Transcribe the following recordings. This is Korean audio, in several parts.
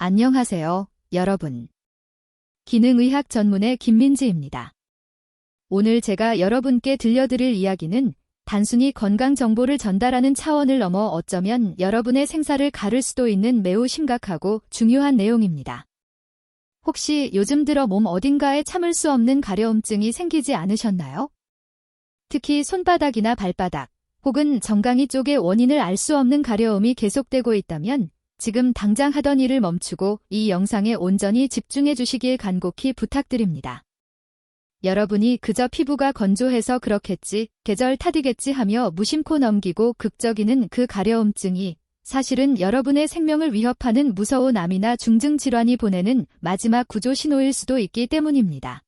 안녕하세요, 여러분. 기능의학 전문의 김민지입니다. 오늘 제가 여러분께 들려드릴 이야기는 단순히 건강 정보를 전달하는 차원을 넘어 어쩌면 여러분의 생사를 가를 수도 있는 매우 심각하고 중요한 내용입니다. 혹시 요즘 들어 몸 어딘가에 참을 수 없는 가려움증이 생기지 않으셨나요? 특히 손바닥이나 발바닥, 혹은 정강이 쪽의 원인을 알 수 없는 가려움이 계속되고 있다면 지금 당장 하던 일을 멈추고 이 영상에 온전히 집중해 주시길 간곡히 부탁드립니다. 여러분이 그저 피부가 건조해서 그렇겠지, 계절 탓이겠지 하며 무심코 넘기고 극적이는 그 가려움증이 사실은 여러분의 생명을 위협하는 무서운 암이나 중증 질환이 보내는 마지막 구조 신호일 수도 있기 때문입니다.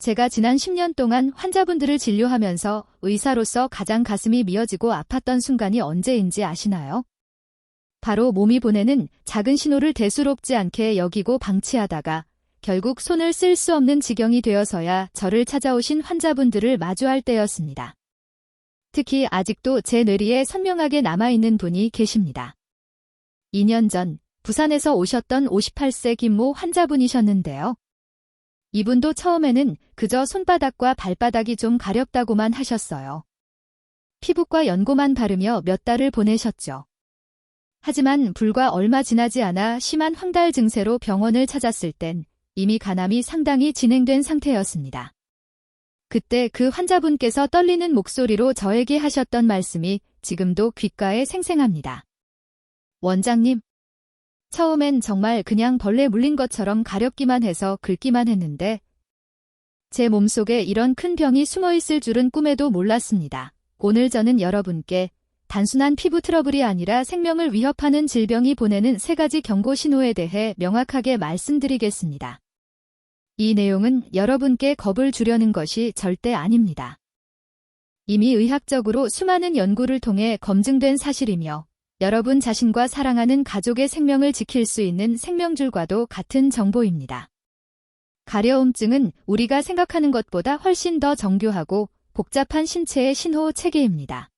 제가 지난 10년 동안 환자분들을 진료하면서 의사로서 가장 가슴이 미어지고 아팠던 순간이 언제인지 아시나요? 바로 몸이 보내는 작은 신호를 대수롭지 않게 여기고 방치하다가 결국 손을 쓸 수 없는 지경이 되어서야 저를 찾아오신 환자분들을 마주할 때였습니다. 특히 아직도 제 뇌리에 선명하게 남아있는 분이 계십니다. 2년 전 부산에서 오셨던 58세 김모 환자분이셨는데요. 이분도 처음에는 그저 손바닥과 발바닥이 좀 가렵다고만 하셨어요. 피부과 연고만 바르며 몇 달을 보내셨죠. 하지만 불과 얼마 지나지 않아 심한 황달 증세로 병원을 찾았을 땐 이미 간암이 상당히 진행된 상태였습니다. 그때 그 환자분께서 떨리는 목소리로 저에게 하셨던 말씀이 지금도 귓가에 생생합니다. 원장님, 처음엔 정말 그냥 벌레 물린 것처럼 가렵기만 해서 긁기만 했는데 제 몸속에 이런 큰 병이 숨어있을 줄은 꿈에도 몰랐습니다. 오늘 저는 여러분께 단순한 피부 트러블이 아니라 생명을 위협하는 질병이 보내는 3가지 경고 신호에 대해 명확하게 말씀드리겠습니다. 이 내용은 여러분께 겁을 주려는 것이 절대 아닙니다. 이미 의학적으로 수많은 연구를 통해 검증된 사실이며 여러분 자신과 사랑하는 가족의 생명을 지킬 수 있는 생명줄과도 같은 정보입니다. 가려움증은 우리가 생각하는 것보다 훨씬 더 정교하고 복잡한 신체의 신호 체계입니다.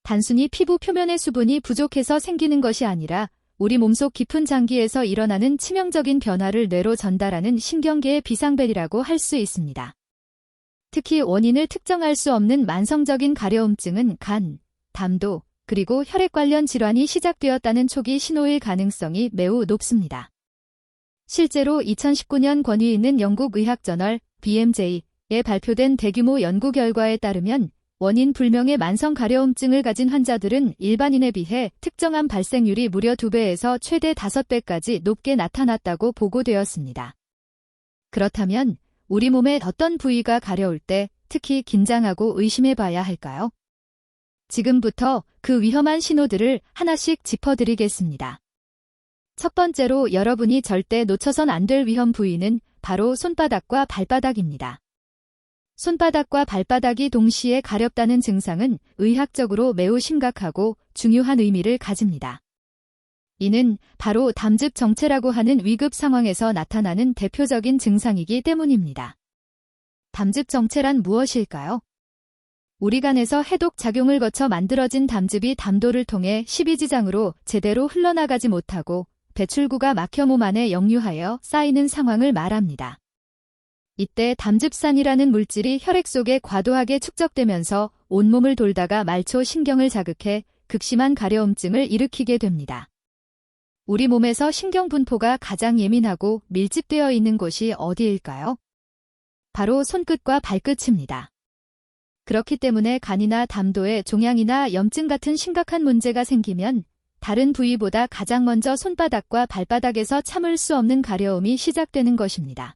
단순히 피부 표면의 수분이 부족해서 생기는 것이 아니라 우리 몸속 깊은 장기에서 일어나는 치명적인 변화를 뇌로 전달하는 신경계의 비상벨이라고 할 수 있습니다. 특히 원인을 특정할 수 없는 만성적인 가려움증은 간, 담도, 그리고 혈액 관련 질환이 시작되었다는 초기 신호일 가능성이 매우 높습니다. 실제로 2019년 권위 있는 영국 의학저널 BMJ에 발표된 대규모 연구 결과에 따르면 원인 불명의 만성 가려움증을 가진 환자들은 일반인에 비해 특정암 발생률이 무려 2배에서 최대 5배까지 높게 나타났다고 보고되었습니다. 그렇다면 우리 몸의 어떤 부위가 가려울 때 특히 긴장하고 의심해봐야 할까요? 지금부터 그 위험한 신호들을 하나씩 짚어드리겠습니다. 첫 번째로 여러분이 절대 놓쳐선 안 될 위험 부위는 바로 손바닥과 발바닥입니다. 손바닥과 발바닥이 동시에 가렵다는 증상은 의학적으로 매우 심각하고 중요한 의미를 가집니다. 이는 바로 담즙 정체라고 하는 위급 상황에서 나타나는 대표적인 증상이기 때문입니다. 담즙 정체란 무엇일까요? 우리 간에서 해독 작용을 거쳐 만들어진 담즙이 담도를 통해 십이지장으로 제대로 흘러나가지 못하고 배출구가 막혀 몸 안에 역류하여 쌓이는 상황을 말합니다. 이때 담즙산이라는 물질이 혈액 속에 과도하게 축적되면서 온몸을 돌다가 말초 신경을 자극해 극심한 가려움증을 일으키게 됩니다. 우리 몸에서 신경 분포가 가장 예민하고 밀집되어 있는 곳이 어디일까요? 바로 손끝과 발끝입니다. 그렇기 때문에 간이나 담도에 종양이나 염증 같은 심각한 문제가 생기면 다른 부위보다 가장 먼저 손바닥과 발바닥에서 참을 수 없는 가려움이 시작되는 것입니다.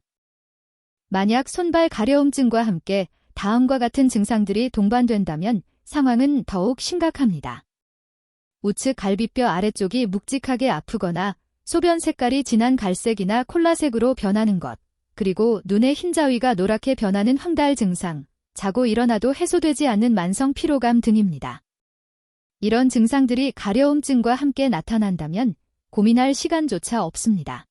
만약 손발 가려움증과 함께 다음과 같은 증상들이 동반된다면 상황은 더욱 심각합니다. 우측 갈비뼈 아래쪽이 묵직하게 아프거나 소변 색깔이 진한 갈색이나 콜라색으로 변하는 것, 그리고 눈의 흰자위가 노랗게 변하는 황달 증상, 자고 일어나도 해소되지 않는 만성 피로감 등입니다. 이런 증상들이 가려움증과 함께 나타난다면 고민할 시간조차 없습니다.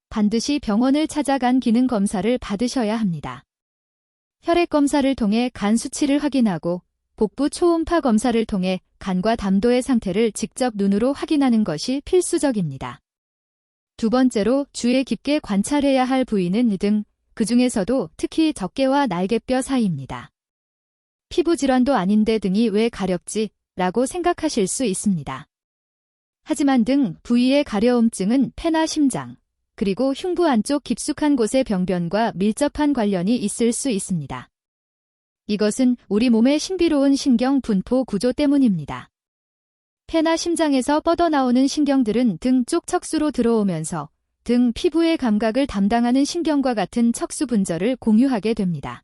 반드시 병원을 찾아간 기능 검사를 받으셔야 합니다. 혈액 검사를 통해 간 수치를 확인하고 복부 초음파 검사를 통해 간과 담도의 상태를 직접 눈으로 확인하는 것이 필수적입니다. 두 번째로 주의 깊게 관찰해야 할 부위는 등, 그 중에서도 특히 적게와 날개뼈 사이입니다. 피부 질환도 아닌데 등이 왜 가렵지? 라고 생각하실 수 있습니다. 하지만 등 부위의 가려움증은 폐나 심장, 그리고 흉부 안쪽 깊숙한 곳의 병변과 밀접한 관련이 있을 수 있습니다. 이것은 우리 몸의 신비로운 신경 분포 구조 때문입니다. 폐나 심장에서 뻗어나오는 신경들은 등 쪽 척수로 들어오면서 등 피부의 감각을 담당하는 신경과 같은 척수 분절을 공유하게 됩니다.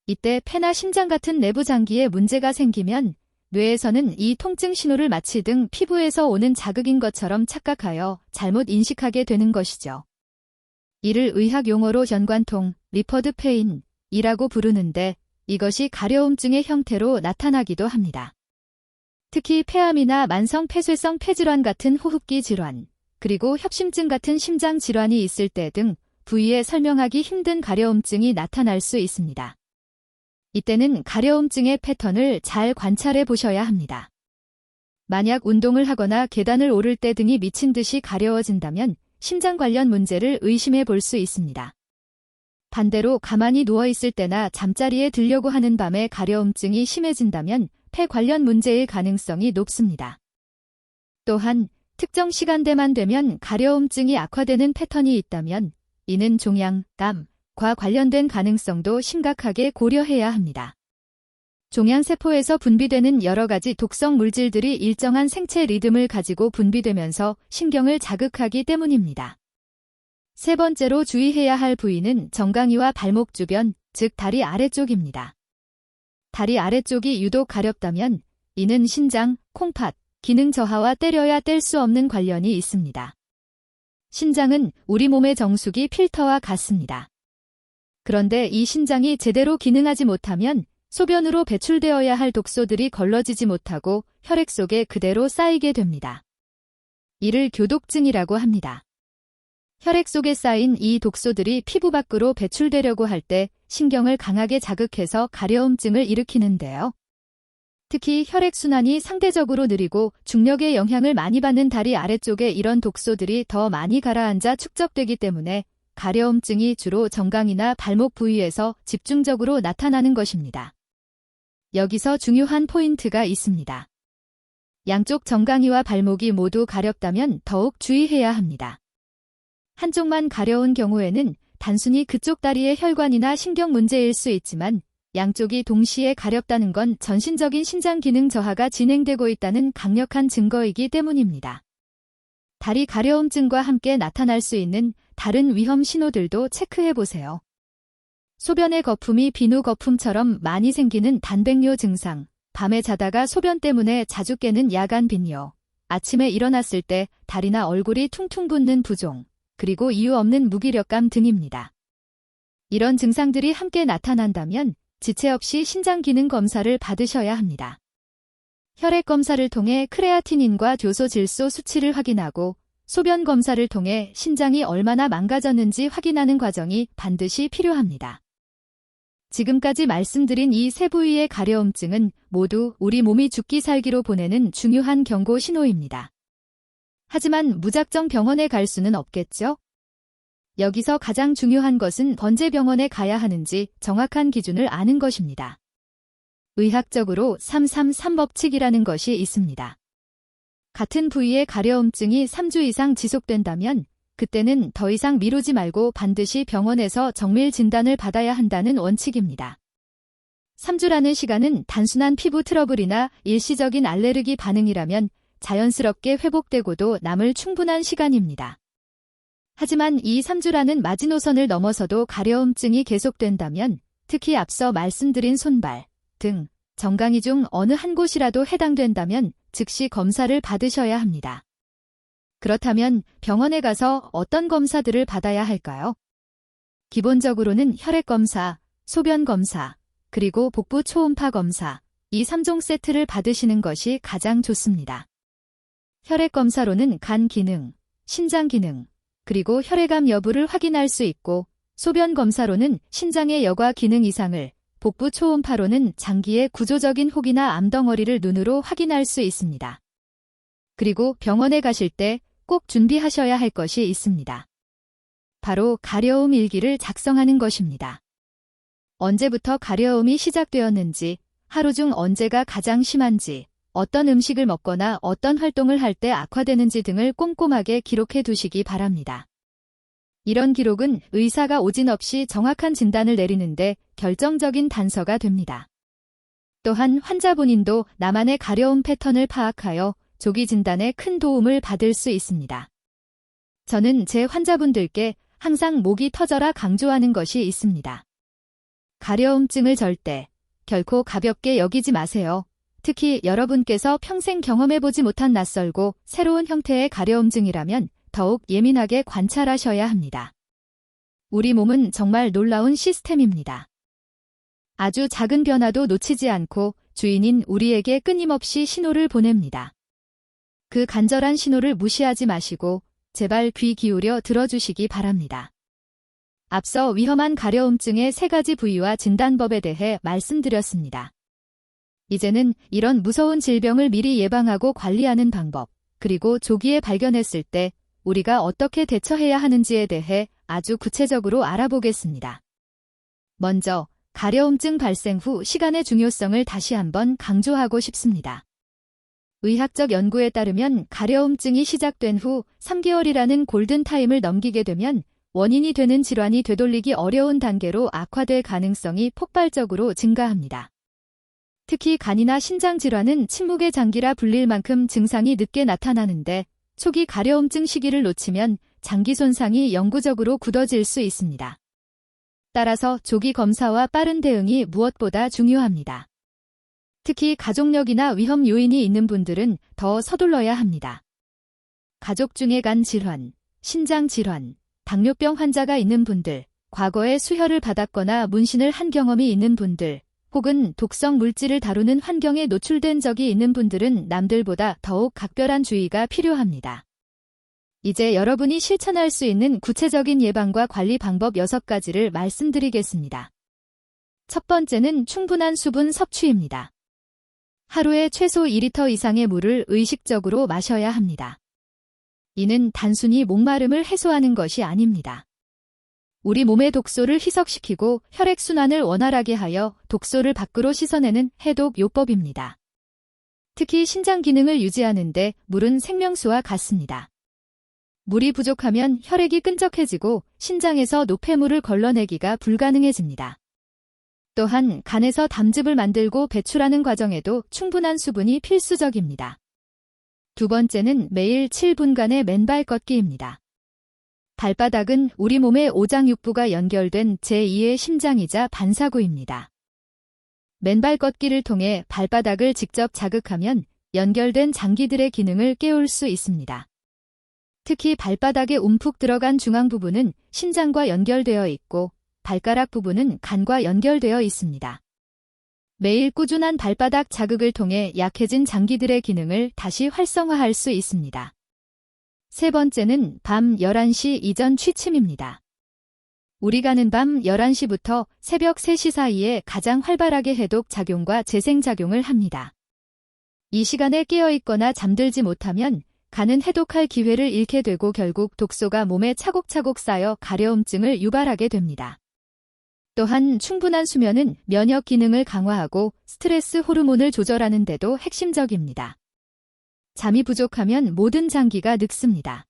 이때 폐나 심장 같은 내부 장기에 문제가 생기면 뇌에서는 이 통증 신호를 마치 등 피부에서 오는 자극인 것처럼 착각하여 잘못 인식하게 되는 것이죠. 이를 의학 용어로 연관통, 리퍼드 페인이라고 부르는데 이것이 가려움증의 형태로 나타나기도 합니다. 특히 폐암이나 만성 폐쇄성 폐질환 같은 호흡기 질환, 그리고 협심증 같은 심장 질환이 있을 때 등 부위에 설명하기 힘든 가려움증이 나타날 수 있습니다. 이때는 가려움증의 패턴을 잘 관찰해 보셔야 합니다. 만약 운동을 하거나 계단을 오를 때 등이 미친 듯이 가려워진다면 심장 관련 문제를 의심해 볼 수 있습니다. 반대로 가만히 누워 있을 때나 잠자리에 들려고 하는 밤에 가려움증이 심해진다면 폐 관련 문제일 가능성이 높습니다. 또한 특정 시간대만 되면 가려움증이 악화되는 패턴이 있다면 이는 종양, 땀과 관련된 가능성도 심각하게 고려해야 합니다. 종양세포에서 분비되는 여러 가지 독성 물질들이 일정한 생체 리듬을 가지고 분비되면서 신경을 자극하기 때문입니다. 세 번째로 주의해야 할 부위는 정강이와 발목 주변, 즉 다리 아래쪽입니다. 다리 아래쪽이 유독 가렵다면 이는 신장, 콩팥, 기능 저하와 때려야 뗄 수 없는 관련이 있습니다. 신장은 우리 몸의 정수기 필터와 같습니다. 그런데 이 신장이 제대로 기능하지 못하면 소변으로 배출되어야 할 독소들이 걸러지지 못하고 혈액 속에 그대로 쌓이게 됩니다. 이를 교독증이라고 합니다. 혈액 속에 쌓인 이 독소들이 피부 밖으로 배출되려고 할 때 신경을 강하게 자극해서 가려움증을 일으키는데요. 특히 혈액순환이 상대적으로 느리고 중력의 영향을 많이 받는 다리 아래쪽에 이런 독소들이 더 많이 가라앉아 축적되기 때문에 가려움증이 주로 정강이나 발목 부위에서 집중적으로 나타나는 것입니다. 여기서 중요한 포인트가 있습니다. 양쪽 정강이와 발목이 모두 가렵다면 더욱 주의해야 합니다. 한쪽만 가려운 경우에는 단순히 그쪽 다리의 혈관이나 신경 문제일 수 있지만 양쪽이 동시에 가렵다는 건 전신적인 신장 기능 저하가 진행되고 있다는 강력한 증거이기 때문입니다. 다리 가려움증과 함께 나타날 수 있는 다른 위험 신호들도 체크해 보세요. 소변의 거품이 비누 거품처럼 많이 생기는 단백뇨 증상, 밤에 자다가 소변 때문에 자주 깨는 야간 빈뇨, 아침에 일어났을 때 다리나 얼굴이 퉁퉁 붓는 부종, 그리고 이유 없는 무기력감 등입니다. 이런 증상들이 함께 나타난다면 지체 없이 신장 기능 검사를 받으셔야 합니다. 혈액 검사를 통해 크레아티닌과 교소 질소 수치를 확인하고 소변 검사를 통해 신장이 얼마나 망가졌는지 확인하는 과정이 반드시 필요합니다. 지금까지 말씀드린 이 세 부위의 가려움증은 모두 우리 몸이 죽기 살기로 보내는 중요한 경고 신호입니다. 하지만 무작정 병원에 갈 수는 없겠죠? 여기서 가장 중요한 것은 언제 병원에 가야 하는지 정확한 기준을 아는 것입니다. 의학적으로 333법칙이라는 것이 있습니다. 같은 부위의 가려움증이 3주 이상 지속된다면 그때는 더 이상 미루지 말고 반드시 병원에서 정밀 진단을 받아야 한다는 원칙입니다. 3주라는 시간은 단순한 피부 트러블이나 일시적인 알레르기 반응이라면 자연스럽게 회복되고도 남을 충분한 시간입니다. 하지만 이 3주라는 마지노선을 넘어서도 가려움증이 계속된다면 특히 앞서 말씀드린 손발, 등, 정강이 중 어느 한 곳이라도 해당된다면 즉시 검사를 받으셔야 합니다. 그렇다면 병원에 가서 어떤 검사들을 받아야 할까요? 기본적으로는 혈액 검사, 소변 검사, 그리고 복부 초음파 검사, 이 3종 세트를 받으시는 것이 가장 좋습니다. 혈액 검사로는 간 기능, 신장 기능, 그리고 혈액암 여부를 확인할 수 있고 소변 검사로는 신장의 여과 기능 이상을, 복부 초음파로는 장기의 구조적인 혹이나 암덩어리를 눈으로 확인할 수 있습니다. 그리고 병원에 가실 때 꼭 준비하셔야 할 것이 있습니다. 바로 가려움 일기를 작성하는 것입니다. 언제부터 가려움이 시작되었는지, 하루 중 언제가 가장 심한지, 어떤 음식을 먹거나 어떤 활동을 할 때 악화되는지 등을 꼼꼼하게 기록해 두시기 바랍니다. 이런 기록은 의사가 오진 없이 정확한 진단을 내리는데 결정적인 단서가 됩니다. 또한 환자 본인도 나만의 가려움 패턴을 파악하여 조기 진단에 큰 도움을 받을 수 있습니다. 저는 제 환자분들께 항상 목이 터져라 강조하는 것이 있습니다. 가려움증을 절대, 결코 가볍게 여기지 마세요. 특히 여러분께서 평생 경험해보지 못한 낯설고 새로운 형태의 가려움증이라면 더욱 예민하게 관찰하셔야 합니다. 우리 몸은 정말 놀라운 시스템입니다. 아주 작은 변화도 놓치지 않고 주인인 우리에게 끊임없이 신호를 보냅니다. 그 간절한 신호를 무시하지 마시고 제발 귀 기울여 들어주시기 바랍니다. 앞서 위험한 가려움증의 3가지 부위와 진단법에 대해 말씀드렸습니다. 이제는 이런 무서운 질병을 미리 예방하고 관리하는 방법, 그리고 조기에 발견했을 때 우리가 어떻게 대처해야 하는지에 대해 아주 구체적으로 알아보겠습니다. 먼저 가려움증 발생 후 시간의 중요성을 다시 한번 강조하고 싶습니다. 의학적 연구에 따르면 가려움증이 시작된 후 3개월이라는 골든타임을 넘기게 되면 원인이 되는 질환이 되돌리기 어려운 단계로 악화될 가능성이 폭발적으로 증가합니다. 특히 간이나 신장 질환은 침묵의 장기라 불릴 만큼 증상이 늦게 나타나는데 초기 가려움증 시기를 놓치면 장기 손상이 영구적으로 굳어질 수 있습니다. 따라서 조기 검사와 빠른 대응이 무엇보다 중요합니다. 특히 가족력이나 위험 요인이 있는 분들은 더 서둘러야 합니다. 가족 중에 간 질환, 신장 질환, 당뇨병 환자가 있는 분들, 과거에 수혈을 받았거나 문신을 한 경험이 있는 분들, 혹은 독성 물질을 다루는 환경에 노출된 적이 있는 분들은 남들보다 더욱 각별한 주의가 필요합니다. 이제 여러분이 실천할 수 있는 구체적인 예방과 관리 방법 6가지를 말씀드리겠습니다. 첫 번째는 충분한 수분 섭취입니다. 하루에 최소 2리터 이상의 물을 의식적으로 마셔야 합니다. 이는 단순히 목마름을 해소하는 것이 아닙니다. 우리 몸의 독소를 희석시키고 혈액순환을 원활하게 하여 독소를 밖으로 씻어내는 해독 요법입니다. 특히 신장 기능을 유지하는 데 물은 생명수와 같습니다. 물이 부족하면 혈액이 끈적해지고 신장에서 노폐물을 걸러내기가 불가능해집니다. 또한 간에서 담즙을 만들고 배출하는 과정에도 충분한 수분이 필수적입니다. 두 번째는 매일 7분간의 맨발 걷기입니다. 발바닥은 우리 몸의 오장육부가 연결된 제2의 심장이자 반사구입니다. 맨발 걷기를 통해 발바닥을 직접 자극하면 연결된 장기들의 기능을 깨울 수 있습니다. 특히 발바닥에 움푹 들어간 중앙 부분은 신장과 연결되어 있고 발가락 부분은 간과 연결되어 있습니다. 매일 꾸준한 발바닥 자극을 통해 약해진 장기들의 기능을 다시 활성화할 수 있습니다. 세 번째는 밤 11시 이전 취침입니다. 우리 가는 밤 11시부터 새벽 3시 사이에 가장 활발하게 해독 작용과 재생 작용을 합니다. 이 시간에 깨어있거나 잠들지 못하면 간은 해독할 기회를 잃게 되고 결국 독소가 몸에 차곡차곡 쌓여 가려움증을 유발하게 됩니다. 또한 충분한 수면은 면역 기능을 강화하고 스트레스 호르몬을 조절하는 데도 핵심적입니다. 잠이 부족하면 모든 장기가 늙습니다.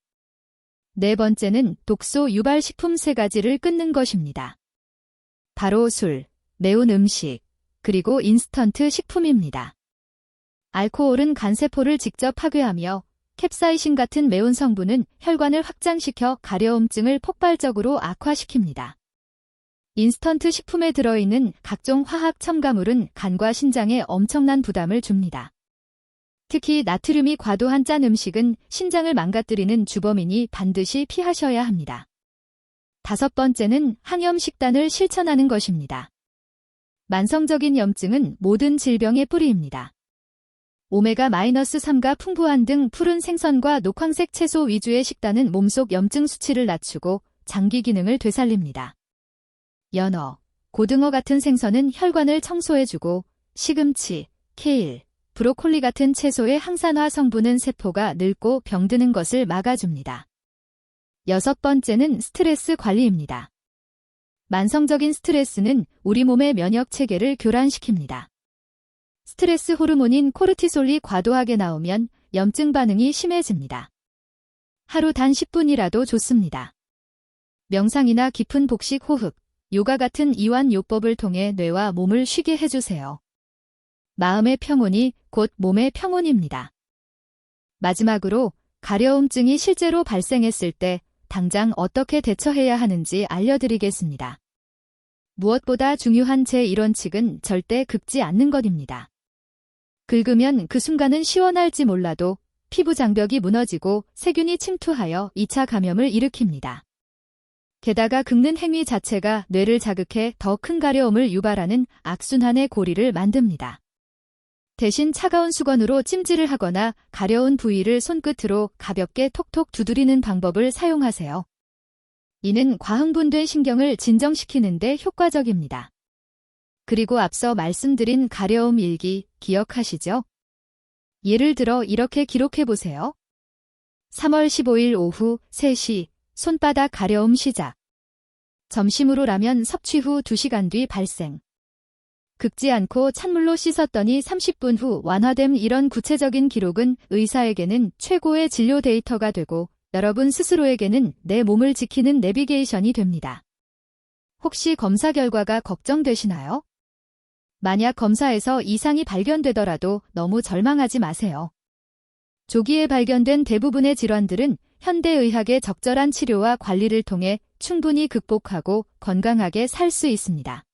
네 번째는 독소 유발 식품 3가지를 끊는 것입니다. 바로 술, 매운 음식, 그리고 인스턴트 식품입니다. 알코올은 간세포를 직접 파괴하며 캡사이신 같은 매운 성분은 혈관을 확장시켜 가려움증을 폭발적으로 악화시킵니다. 인스턴트 식품에 들어있는 각종 화학 첨가물은 간과 신장에 엄청난 부담을 줍니다. 특히 나트륨이 과도한 짠 음식은 신장을 망가뜨리는 주범이니 반드시 피하셔야 합니다. 다섯 번째는 항염 식단을 실천하는 것입니다. 만성적인 염증은 모든 질병의 뿌리입니다. 오메가-3가 풍부한 등 푸른 생선과 녹황색 채소 위주의 식단은 몸속 염증 수치를 낮추고 장기 기능을 되살립니다. 연어, 고등어 같은 생선은 혈관을 청소해주고 시금치, 케일, 브로콜리 같은 채소의 항산화 성분은 세포가 늙고 병드는 것을 막아줍니다. 6번째는 스트레스 관리입니다. 만성적인 스트레스는 우리 몸의 면역 체계를 교란시킵니다. 스트레스 호르몬인 코르티솔이 과도하게 나오면 염증 반응이 심해집니다. 하루 단 10분이라도 좋습니다. 명상이나 깊은 복식 호흡, 요가 같은 이완 요법을 통해 뇌와 몸을 쉬게 해주세요. 마음의 평온이 곧 몸의 평온입니다. 마지막으로 가려움증이 실제로 발생했을 때 당장 어떻게 대처해야 하는지 알려드리겠습니다. 무엇보다 중요한 제1원칙은 절대 긁지 않는 것입니다. 긁으면 그 순간은 시원할지 몰라도 피부 장벽이 무너지고 세균이 침투하여 2차 감염을 일으킵니다. 게다가 긁는 행위 자체가 뇌를 자극해 더 큰 가려움을 유발하는 악순환의 고리를 만듭니다. 대신 차가운 수건으로 찜질을 하거나 가려운 부위를 손끝으로 가볍게 톡톡 두드리는 방법을 사용하세요. 이는 과흥분된 신경을 진정시키는 데 효과적입니다. 그리고 앞서 말씀드린 가려움 일기 기억하시죠? 예를 들어 이렇게 기록해보세요. 3월 15일 오후 3시 손바닥 가려움 시작. 점심으로 라면 섭취 후 2시간 뒤 발생. 긁지 않고 찬물로 씻었더니 30분 후 완화됨. 이런 구체적인 기록은 의사에게는 최고의 진료 데이터가 되고 여러분 스스로에게는 내 몸을 지키는 내비게이션이 됩니다. 혹시 검사 결과가 걱정되시나요? 만약 검사에서 이상이 발견되더라도 너무 절망하지 마세요. 조기에 발견된 대부분의 질환들은 현대의학의 적절한 치료와 관리를 통해 충분히 극복하고 건강하게 살 수 있습니다.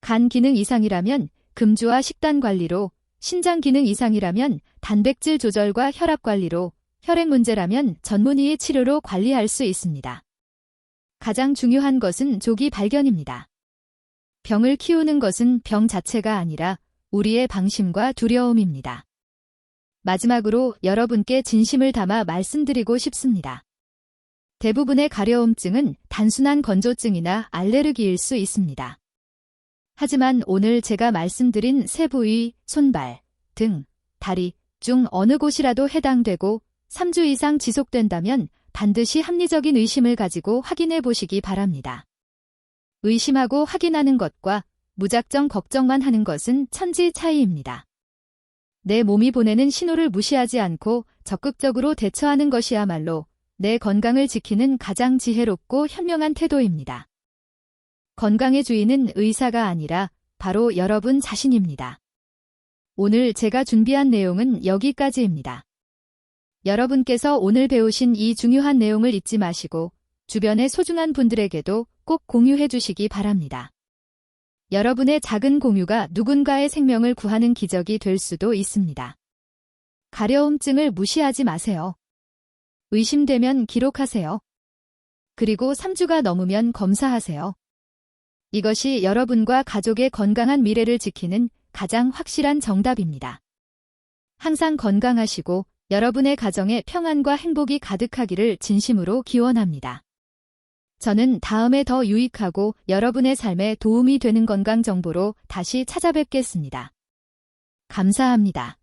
간 기능 이상이라면 금주와 식단 관리로, 신장 기능 이상이라면 단백질 조절과 혈압 관리로, 혈액 문제라면 전문의의 치료로 관리할 수 있습니다. 가장 중요한 것은 조기 발견입니다. 병을 키우는 것은 병 자체가 아니라 우리의 방심과 두려움입니다. 마지막으로 여러분께 진심을 담아 말씀드리고 싶습니다. 대부분의 가려움증은 단순한 건조증이나 알레르기일 수 있습니다. 하지만 오늘 제가 말씀드린 세 부위, 손발, 등, 다리 중 어느 곳이라도 해당되고 3주 이상 지속된다면 반드시 합리적인 의심을 가지고 확인해 보시기 바랍니다. 의심하고 확인하는 것과 무작정 걱정만 하는 것은 천지 차이입니다. 내 몸이 보내는 신호를 무시하지 않고 적극적으로 대처하는 것이야말로 내 건강을 지키는 가장 지혜롭고 현명한 태도입니다. 건강의 주인은 의사가 아니라 바로 여러분 자신입니다. 오늘 제가 준비한 내용은 여기까지입니다. 여러분께서 오늘 배우신 이 중요한 내용을 잊지 마시고 주변의 소중한 분들에게도 꼭 공유해 주시기 바랍니다. 여러분의 작은 공유가 누군가의 생명을 구하는 기적이 될 수도 있습니다. 가려움증을 무시하지 마세요. 의심되면 기록하세요. 그리고 3주가 넘으면 검사하세요. 이것이 여러분과 가족의 건강한 미래를 지키는 가장 확실한 정답입니다. 항상 건강하시고 여러분의 가정에 평안과 행복이 가득하기를 진심으로 기원합니다. 저는 다음에 더 유익하고 여러분의 삶에 도움이 되는 건강 정보로 다시 찾아뵙겠습니다. 감사합니다.